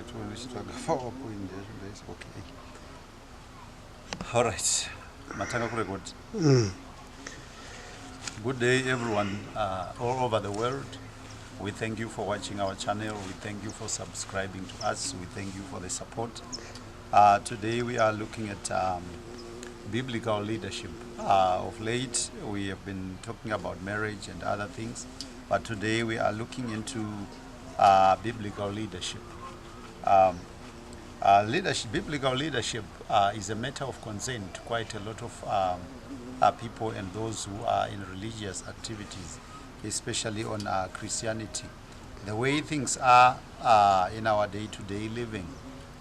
Okay. All right. Matanga Kurekod. Good day, everyone, all over the world. We thank you for watching our channel. We thank you for subscribing to us. We thank you for the support. Today we are looking at biblical leadership. Of late, we have been talking about marriage and other things, but today we are looking into biblical leadership. Biblical leadership is a matter of concern to quite a lot of people and those who are in religious activities, especially on Christianity. The way things are in our day-to-day living,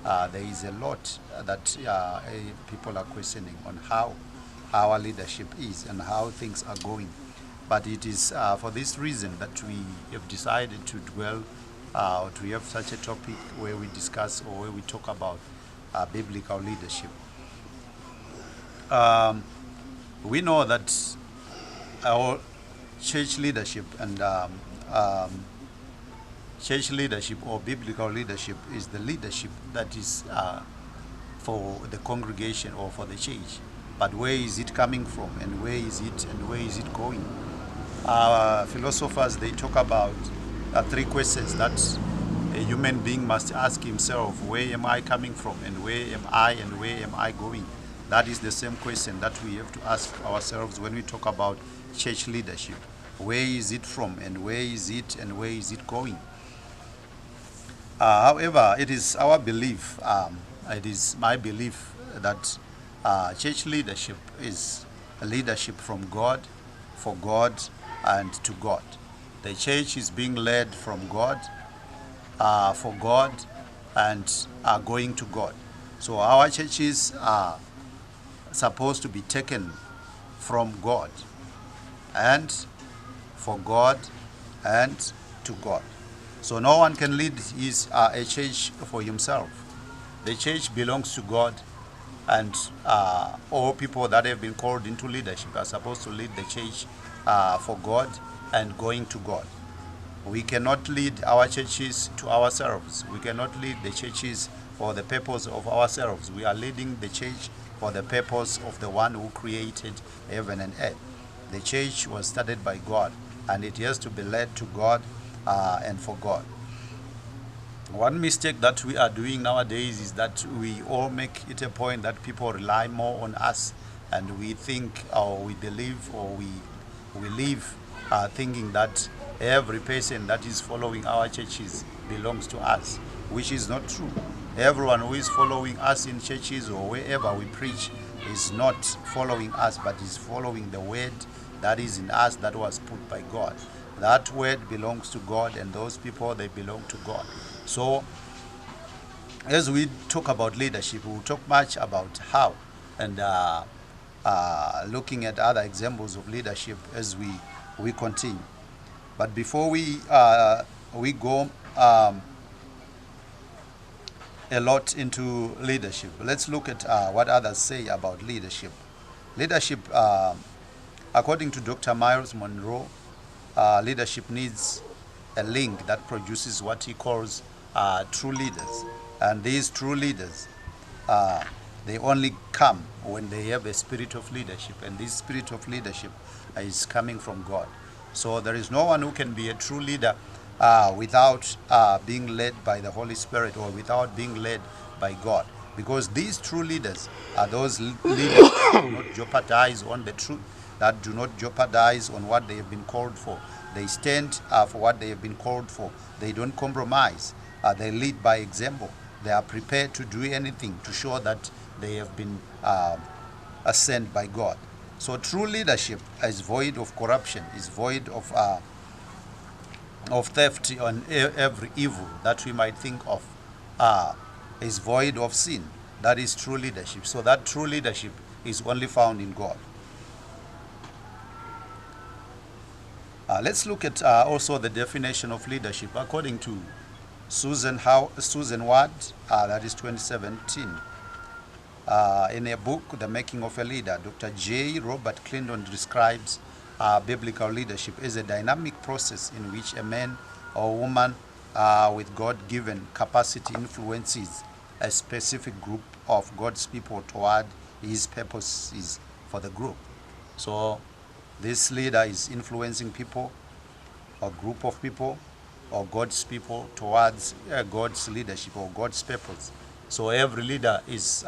there is a lot that people are questioning on how our leadership is and how things are going. But it is for this reason that we have decided to dwell to have such a topic where we discuss or where we talk about biblical leadership. We know that our church leadership and church leadership or biblical leadership is the leadership that is for the congregation or for the church. But where is it coming from, and where is it going? Philosophers, they talk about three questions that a human being must ask himself: where am I coming from, and where am I going? That is the same question that we have to ask ourselves when we talk about church leadership. Where is it from, and where is it going? However, it is our belief, it is my belief that church leadership is a leadership from God, for God, and to God. The church is being led from God, for God, and are going to God. So our churches are supposed to be taken from God, and for God, and to God. So no one can lead a church for himself. The church belongs to God, and all people that have been called into leadership are supposed to lead the church for God and going to God. We cannot lead our churches to ourselves. We cannot lead the churches for the purpose of ourselves. We are leading the church for the purpose of the one who created heaven and earth. The church was started by God, and it has to be led to God and for God. One mistake that we are doing nowadays is that we all make it a point that people rely more on us, and we think or we believe or we live thinking that every person that is following our churches belongs to us, which is not true. Everyone who is following us in churches or wherever we preach is not following us, but is following the word that is in us, that was put by God. That word belongs to God, and those people, they belong to God. So as we talk about leadership, we'll talk much about how, and looking at other examples of leadership as we continue. But before we go a lot into leadership, let's look at what others say about leadership. Leadership, according to Dr. Myles Munroe, leadership needs a link that produces what he calls true leaders. And these true leaders, they only come when they have a spirit of leadership, and this spirit of leadership is coming from God. So there is no one who can be a true leader without being led by the Holy Spirit, or without being led by God. Because these true leaders are those leaders that do not jeopardize on the truth, that do not jeopardize on what they have been called for. They stand for what they have been called for. They don't compromise. They lead by example. They are prepared to do anything to show that they have been sent by God. So true leadership is void of corruption, is void of theft and every evil that we might think of, is void of sin. That is true leadership. So that true leadership is only found in God. Let's look at also the definition of leadership according to Susan Ward, that is 2017. In a book, The Making of a Leader, Dr. J. Robert Clinton describes biblical leadership as a dynamic process in which a man or woman with God-given capacity influences a specific group of God's people toward his purposes for the group. So this leader is influencing people, a group of people, or God's people towards God's leadership or God's purpose. So every leader is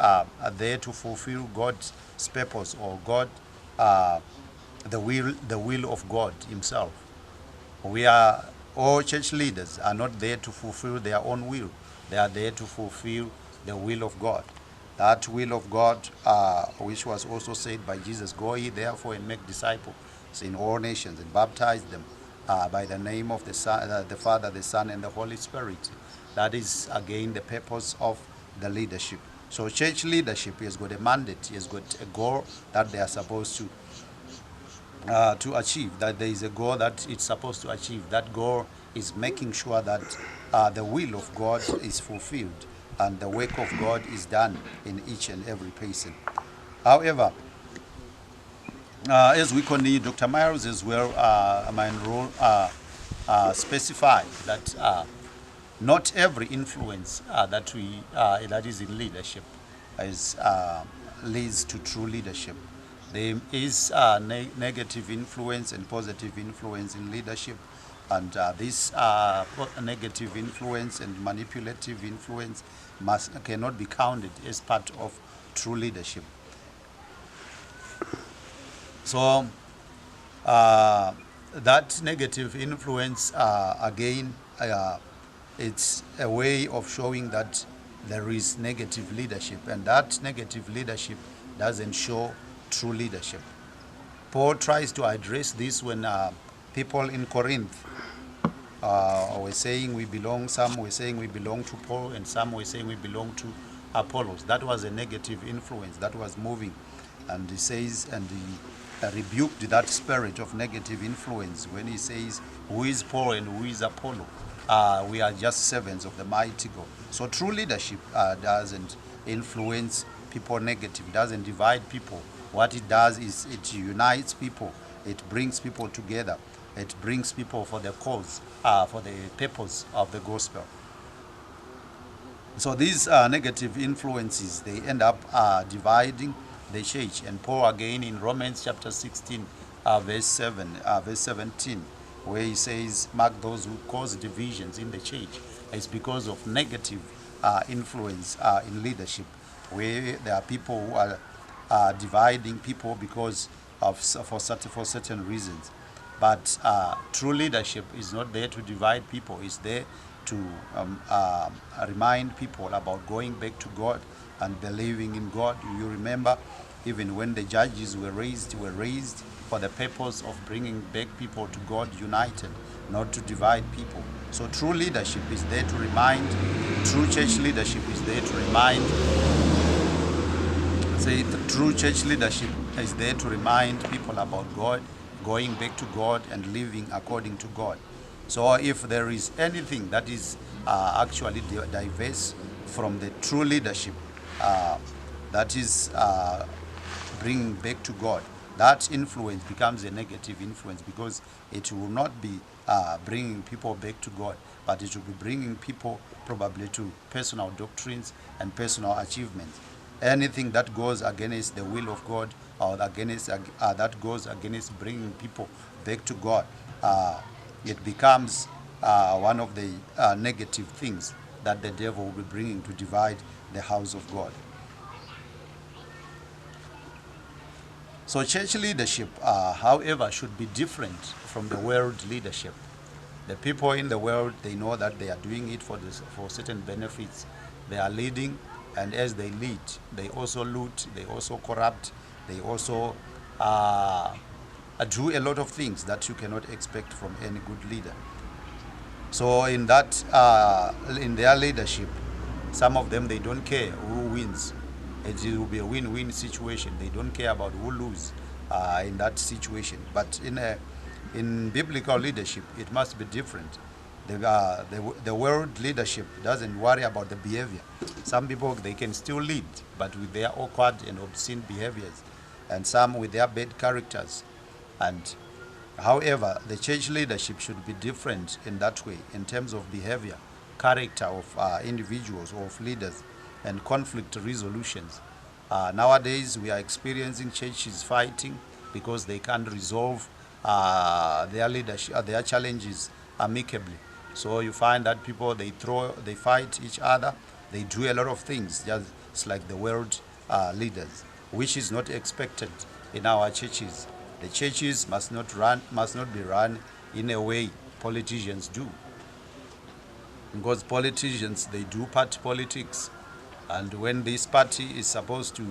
there to fulfill God's purpose or the will of God himself. We are all church leaders are not there to fulfill their own will. They are there to fulfill the will of God. That will of God, which was also said by Jesus, go ye therefore and make disciples in all nations and baptize them by the name of the Son, the Father, the Son, and the Holy Spirit. That is again the purpose of the leadership. So church leadership has got a mandate, has got a goal that they are supposed to achieve, that there is a goal that it's supposed to achieve. That goal is making sure that the will of God is fulfilled and the work of God is done in each and every person. However, as we continue, Dr. Myers as well, my role specified that not every influence that is in leadership leads to true leadership. There is negative influence and positive influence in leadership, and this negative influence and manipulative influence cannot be counted as part of true leadership. So that negative influence, again, it's a way of showing that there is negative leadership, and that negative leadership doesn't show true leadership. Paul tries to address this when people in Corinth were saying some were saying we belong to Paul, and some were saying we belong to Apollos. That was a negative influence that was moving, and he says, and he rebuked that spirit of negative influence when he says, who is Paul and who is Apollo? We are just servants of the mighty God. So true leadership doesn't influence people negative, doesn't divide people. What it does is it unites people, it brings people together, it brings people for the cause, for the purpose of the gospel. So these negative influences, they end up dividing the church. And Paul again in Romans chapter 16, verse 17, where he says, mark those who cause divisions in the church. It's because of negative influence in leadership, where there are people who are dividing people because of for certain reasons. But true leadership is not there to divide people. It's there to remind people about going back to God and believing in God. You remember, even when the judges were raised for the purpose of bringing back people to God united, not to divide people. So true leadership is there to remind, true church leadership is there to remind, true church leadership is there to remind people about God, going back to God and living according to God. So if there is anything that is actually diverse from the true leadership, that is bringing back to God, that influence becomes a negative influence, because it will not be bringing people back to God, but it will be bringing people probably to personal doctrines and personal achievements. Anything that goes against the will of God, or against that goes against bringing people back to God, it becomes one of the negative things that the devil will be bringing to divide the house of God. So church leadership, however, should be different from the world leadership. The people in the world, they know that they are doing it for certain benefits. They are leading, and as they lead, they also loot, they also corrupt, they also do a lot of things that you cannot expect from any good leader. So in that, in their leadership, some of them, they don't care who wins. It will be a win-win situation. They don't care about who loses in that situation. But in biblical leadership, it must be different. The world leadership doesn't worry about the behavior. Some people, they can still lead, but with their awkward and obscene behaviors, and some with their bad characters. And However, the church leadership should be different in that way, in terms of behavior, character of individuals or of leaders, and conflict resolutions. Nowadays, we are experiencing churches fighting because they can't resolve their leadership, their challenges amicably. So you find that people, they fight each other, they do a lot of things, just like the world leaders, which is not expected in our churches. The churches must not be run in a way politicians do, because politicians, they do party politics, and when this party is supposed to,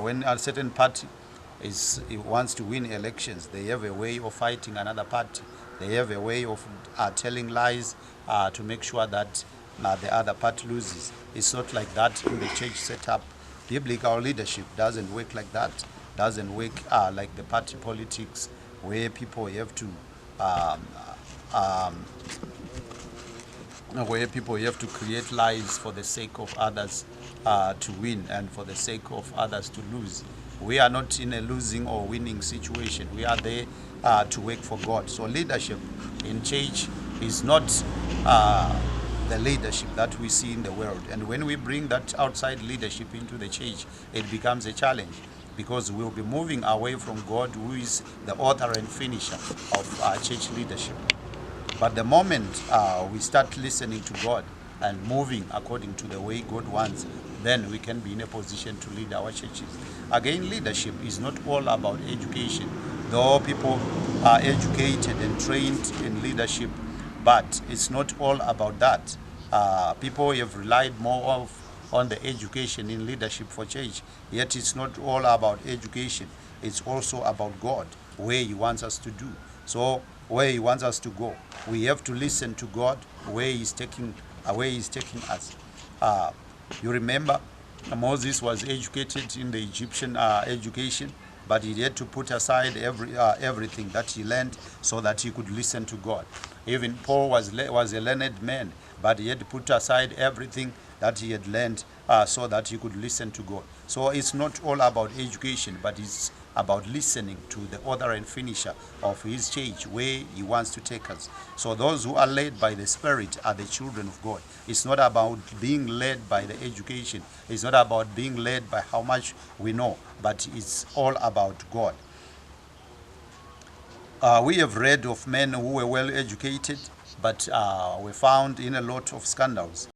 when a certain party it wants to win elections, they have a way of fighting another party. They have a way of telling lies to make sure that the other party loses. It's not like that in the church setup. Biblical leadership doesn't work like that. Doesn't work like the party politics, where people have to create lies for the sake of others to win and for the sake of others to lose. We are not in a losing or winning situation. We are there to work for God. So leadership in church is not the leadership that we see in the world. And when we bring that outside leadership into the church, it becomes a challenge, because we'll be moving away from God, who is the author and finisher of church leadership. But the moment we start listening to God and moving according to the way God wants, then we can be in a position to lead our churches. Again, leadership is not all about education, though people are educated and trained in leadership, but it's not all about that. People have relied more on the education in leadership for church, yet it's not all about education. It's also about God, where He wants us to do. So where He wants us to go, we have to listen to God, where He's taking us. You remember, Moses was educated in the Egyptian education, but he had to put aside everything that he learned so that he could listen to God. Even Paul was a learned man, but he had to put aside everything that he had learned so that he could listen to God. So it's not all about education, but it's about listening to the author and finisher of His church, where He wants to take us. So those who are led by the Spirit are the children of God. It's not about being led by the education. It's not about being led by how much we know, but it's all about God. We have read of men who were well educated, but were found in a lot of scandals.